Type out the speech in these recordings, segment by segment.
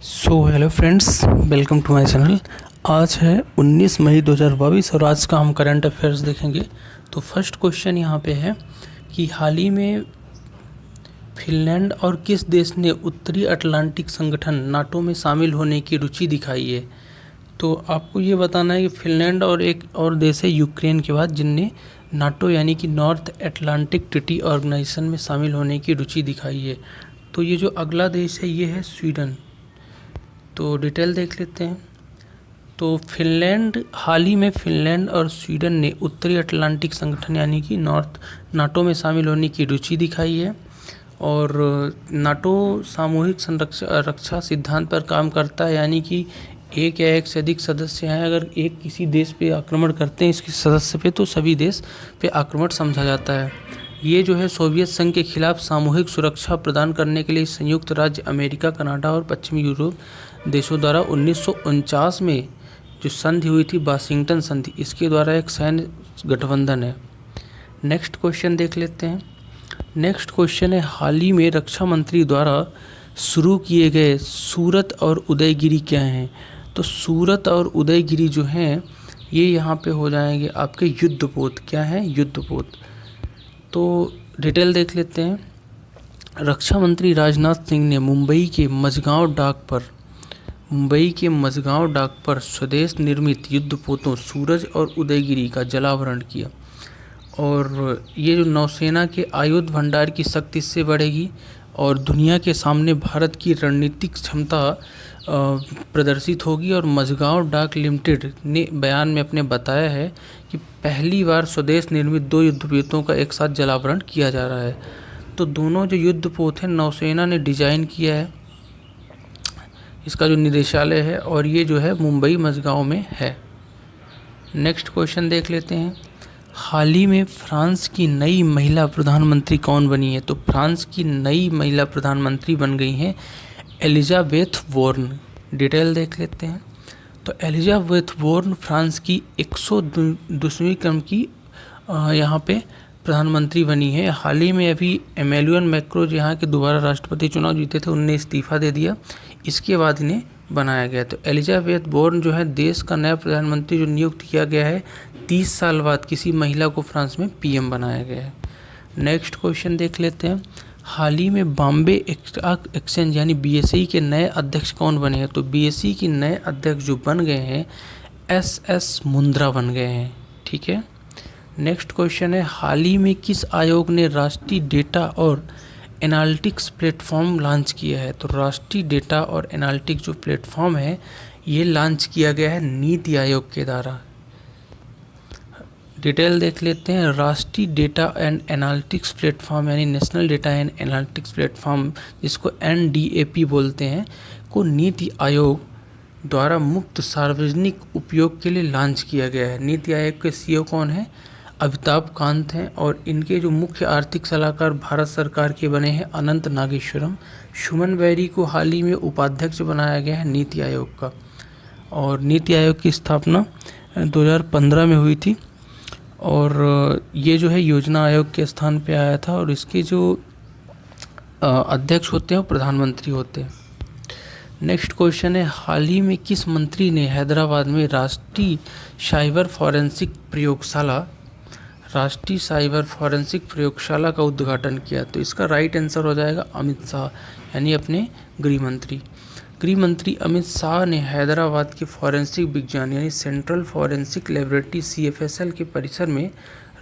So hello friends, welcome to my channel. आज है 19 मई 2022 और आज का हम करंट अफेयर्स देखेंगे। तो फर्स्ट क्वेश्चन यहाँ पे है कि हाल ही में फिनलैंड और किस देश ने उत्तरी अटलांटिक संगठन नाटो में शामिल होने की रुचि दिखाई है। तो आपको ये बताना है कि फिनलैंड और एक और देश है यूक्रेन के बाद जिनने नाटो यानी कि नॉर्थ अटलांटिक ट्रीटी ऑर्गेनाइजेशन में शामिल होने की रुचि दिखाई है। तो ये जो अगला देश है ये है स्वीडन। तो डिटेल देख लेते हैं। तो हाल ही में फिनलैंड और स्वीडन ने उत्तरी अटलांटिक संगठन यानी कि नॉर्थ नाटो में शामिल होने की रुचि दिखाई है। और नाटो सामूहिक रक्षा सिद्धांत पर काम करता है, यानी कि एक या एक से अधिक सदस्य हैं। अगर एक किसी देश पे आक्रमण करते हैं इसके सदस्य पे, तो सभी देश पे आक्रमण समझा जाता है। ये जो है सोवियत संघ के खिलाफ सामूहिक सुरक्षा प्रदान करने के लिए संयुक्त राज्य अमेरिका, कनाडा और पश्चिमी यूरोप देशों द्वारा 1949 में जो संधि हुई थी, वाशिंगटन संधि, इसके द्वारा एक सैन्य गठबंधन है। नेक्स्ट क्वेश्चन देख लेते हैं। नेक्स्ट क्वेश्चन है, हाल ही में रक्षा मंत्री द्वारा शुरू किए गए सूरत और उदयगिरी क्या हैं। तो सूरत और उदयगिरी जो हैं ये यहाँ पे हो जाएंगे आपके युद्धपोत। क्या हैं? युद्धपोत। तो डिटेल देख लेते हैं। रक्षा मंत्री राजनाथ सिंह ने मुंबई के मझगांव डाक पर स्वदेश निर्मित युद्धपोतों सूरज और उदयगिरी का जलावरण किया। और ये जो नौसेना के आयुध भंडार की शक्ति इससे बढ़ेगी और दुनिया के सामने भारत की रणनीतिक क्षमता प्रदर्शित होगी। और मझगांव डाक लिमिटेड ने बयान में अपने बताया है कि पहली बार स्वदेश निर्मित 2 युद्धपोतों का एक साथ जलावरण किया जा रहा है। तो दोनों जो युद्धपोत हैं नौसेना ने डिजाइन किया है, इसका जो निदेशालय है, और ये जो है मुंबई मझगांव में है। नेक्स्ट क्वेश्चन देख लेते हैं। हाल ही में फ्रांस की नई महिला प्रधानमंत्री कौन बनी है। तो फ्रांस की नई महिला प्रधानमंत्री बन गई हैं एलिजाबेथ बोर्न। डिटेल देख लेते हैं। तो एलिजाबेथ बोर्न फ्रांस की 102वीं क्रम की यहाँ पे प्रधानमंत्री बनी है। हाल ही में अभी एमेनुअल मैक्रों जो यहाँ के दोबारा राष्ट्रपति चुनाव जीते थे, उनने इस्तीफा दे दिया, इसके बाद इन्हें बनाया गया। तो एलिजाबेथ बोर्न जो है देश का नया प्रधानमंत्री जो नियुक्त किया गया है। 30 साल बाद किसी महिला को फ्रांस में पीएम बनाया गया है। नेक्स्ट क्वेश्चन देख लेते हैं। हाल ही में बॉम्बे स्टॉक एक्सचेंज यानी बीएसई के नए अध्यक्ष कौन बने हैं। तो बीएसई के नए अध्यक्ष जो बन गए हैं एस मुंद्रा बन गए हैं। ठीक है। नेक्स्ट क्वेश्चन है, हाल ही में किस आयोग ने राष्ट्रीय डेटा और एनालिटिक्स प्लेटफॉर्म लॉन्च किया है। तो राष्ट्रीय डेटा और एनालिटिक्स जो प्लेटफॉर्म है ये लॉन्च किया गया है नीति आयोग के द्वारा। डिटेल देख लेते हैं। राष्ट्रीय डेटा एंड एनालिटिक्स प्लेटफॉर्म यानी national data and analytics platform, जिसको NDAP बोलते हैं, को नीति आयोग द्वारा मुक्त सार्वजनिक उपयोग के लिए लॉन्च किया गया है। नीति आयोग के CEO कौन है? अमिताभ कांत हैं। और इनके जो मुख्य आर्थिक सलाहकार भारत सरकार के बने हैं अनंत नागेश्वरम। सुमन बेरी को हाल ही में उपाध्यक्ष बनाया गया है नीति आयोग का। और नीति आयोग की स्थापना 2015 में हुई थी। और ये जो है योजना आयोग के स्थान पे आया था। और इसके जो अध्यक्ष होते हैं वो प्रधानमंत्री होते हैं। नेक्स्ट क्वेश्चन है, हाल ही में किस मंत्री ने हैदराबाद में राष्ट्रीय साइबर फॉरेंसिक प्रयोगशाला का उद्घाटन किया। तो इसका राइट आंसर हो जाएगा अमित शाह, यानी अपने गृह मंत्री अमित शाह ने हैदराबाद के फॉरेंसिक विज्ञान यानी सेंट्रल फॉरेंसिक लेबोरेटरी CFSL के परिसर में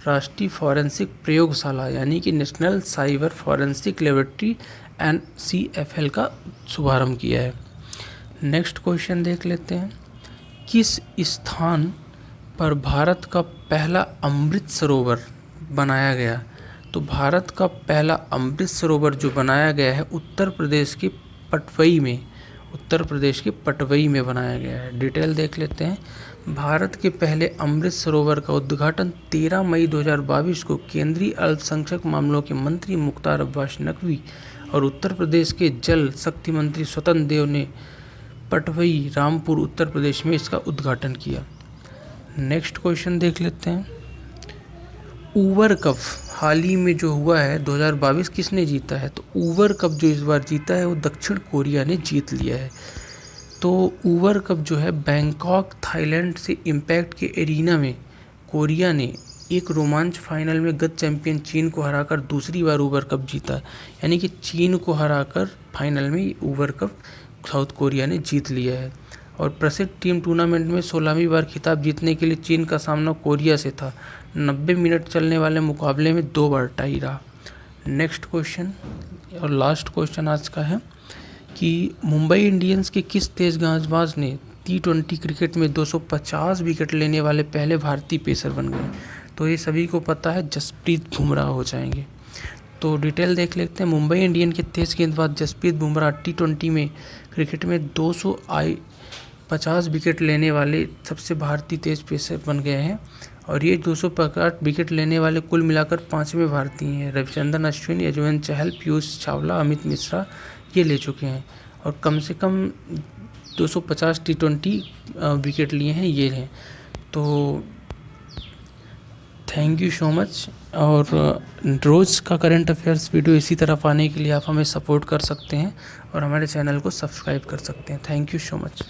राष्ट्रीय फॉरेंसिक प्रयोगशाला यानी कि national cyber forensic laboratory NCFL का शुभारंभ किया है। नेक्स्ट क्वेश्चन देख लेते हैं। किस स्थान पर भारत का पहला अमृत सरोवर बनाया गया। तो भारत का पहला अमृत सरोवर जो बनाया गया है उत्तर प्रदेश के पटवई में बनाया गया है। डिटेल देख लेते हैं। भारत के पहले अमृत सरोवर का उद्घाटन 13 मई 2022 को केंद्रीय अल्पसंख्यक मामलों के मंत्री मुख्तार अब्बास नकवी और उत्तर प्रदेश के जल शक्ति मंत्री स्वतंत्र देव ने पटवई रामपुर उत्तर प्रदेश में इसका उद्घाटन किया। नेक्स्ट क्वेश्चन देख लेते हैं। ऊबर कप हाल ही में जो हुआ है 2022 किसने जीता है। तो ऊबर कप जो इस बार जीता है वो दक्षिण कोरिया ने जीत लिया है। तो ऊबर कप जो है बैंकॉक थाईलैंड से इम्पैक्ट के एरिना में कोरिया ने एक रोमांच फाइनल में गत चैंपियन चीन को हराकर दूसरी बार ऊबर कप जीता। यानी कि चीन को हराकर फाइनल में ऊबर कप साउथ कोरिया ने जीत लिया है। और प्रसिद्ध टीम टूर्नामेंट में 16वीं बार खिताब जीतने के लिए चीन का सामना कोरिया से था। 90 मिनट चलने वाले मुकाबले में 2 बार टाई रहा। नेक्स्ट क्वेश्चन और लास्ट क्वेश्चन आज का है कि मुंबई इंडियंस के किस तेज गेंदबाज ने T20 क्रिकेट में 250 विकेट लेने वाले पहले भारतीय पेसर बन गए? तो ये सभी को पता है, जसप्रीत बुमराह हो जाएंगे। तो डिटेल देख लेते हैं। मुंबई इंडियन के तेज गेंदबाज जसप्रीत बुमराह T20 में क्रिकेट में 250 विकेट लेने वाले सबसे भारतीय तेज पेसर बन गए हैं। और ये 250 विकेट लेने वाले कुल मिलाकर 5वें भारतीय हैं। रविचंद्रन अश्विन, यजुवेंद्र चहल, पीयूष चावला, अमित मिश्रा ये ले चुके हैं। और कम से कम 250 T20 विकेट लिए हैं ये हैं। तो थैंक यू सो मच। और रोज़ का करंट अफेयर्स वीडियो इसी तरह पाने के लिए आप हमें सपोर्ट कर सकते हैं और हमारे चैनल को सब्सक्राइब कर सकते हैं। Thank you so much.